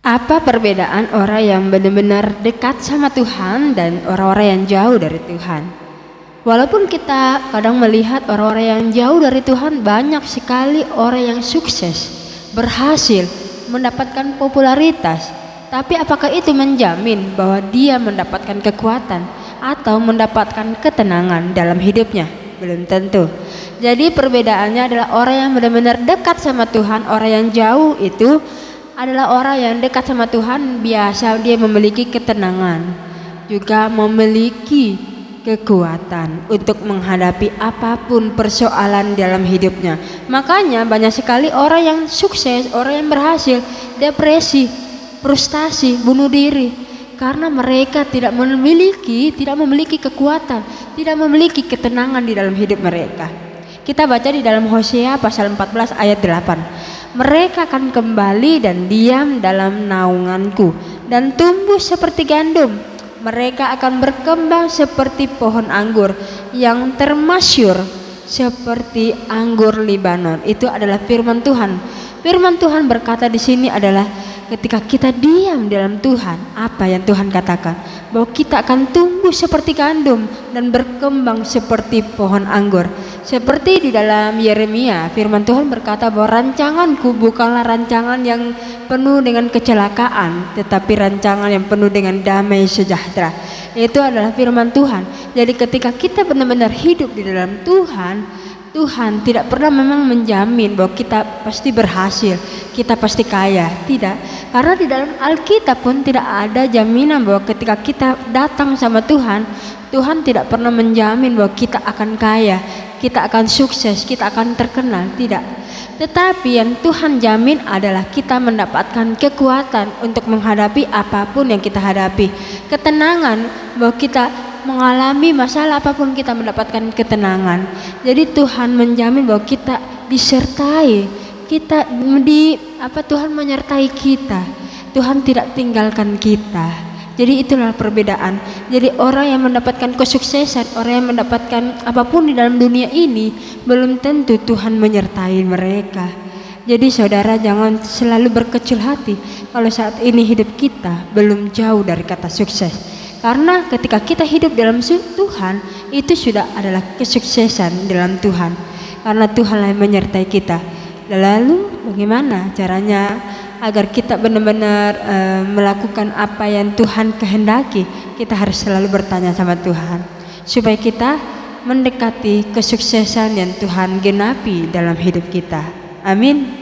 Apa perbedaan orang yang benar-benar dekat sama Tuhan dan orang-orang yang jauh dari Tuhan? Walaupun kita kadang melihat orang-orang yang jauh dari Tuhan, banyak sekali orang yang sukses, berhasil, mendapatkan popularitas. Tapi apakah itu menjamin bahwa dia mendapatkan kekuatan atau mendapatkan ketenangan dalam hidupnya? Belum tentu. Jadi perbedaannya adalah orang yang benar-benar dekat sama Tuhan, orang yang jauh itu adalah orang yang dekat sama Tuhan, biasa dia memiliki ketenangan, juga memiliki kekuatan untuk menghadapi apapun persoalan dalam hidupnya. Makanya banyak sekali orang yang sukses, orang yang berhasil, depresi, frustasi, bunuh diri, karena mereka tidak memiliki kekuatan, tidak memiliki ketenangan di dalam hidup mereka. Kita baca di dalam Hosea pasal 14 ayat 8. Mereka akan kembali dan diam dalam naunganku dan tumbuh seperti gandum. Mereka akan berkembang seperti pohon anggur yang termasyur seperti anggur Libanon. Itu adalah firman Tuhan. Firman Tuhan berkata di sini adalah ketika kita diam dalam Tuhan, apa yang Tuhan katakan, bahwa kita akan tumbuh seperti gandum dan berkembang seperti pohon anggur. Seperti di dalam Yeremia, firman Tuhan berkata bahwa rancanganku bukanlah rancangan yang penuh dengan kecelakaan, tetapi rancangan yang penuh dengan damai sejahtera. Itu adalah firman Tuhan. Jadi ketika kita benar-benar hidup di dalam Tuhan, Tuhan tidak pernah memang menjamin bahwa kita pasti berhasil, kita pasti kaya. Tidak. Karena di dalam Alkitab pun tidak ada jaminan bahwa ketika kita datang sama Tuhan, Tuhan tidak pernah menjamin bahwa kita akan kaya, kita akan sukses, kita akan terkenal. Tidak. Tetapi yang Tuhan jamin adalah kita mendapatkan kekuatan untuk menghadapi apapun yang kita hadapi. Ketenangan bahwa kita mengalami masalah apapun, kita mendapatkan ketenangan. Jadi Tuhan menjamin bahwa kita disertai, Tuhan menyertai kita. Tuhan tidak tinggalkan kita. Jadi itulah perbedaan. Jadi orang yang mendapatkan kesuksesan, orang yang mendapatkan apapun di dalam dunia ini, belum tentu Tuhan menyertai mereka. Jadi saudara, jangan selalu berkecil hati kalau saat ini hidup kita belum jauh dari kata sukses. Karena ketika kita hidup dalam Tuhan, itu sudah adalah kesuksesan dalam Tuhan. Karena Tuhan yang menyertai kita. Lalu bagaimana caranya agar kita benar-benar melakukan apa yang Tuhan kehendaki? Kita harus selalu bertanya sama Tuhan, supaya kita mendekati kesuksesan yang Tuhan genapi dalam hidup kita. Amin.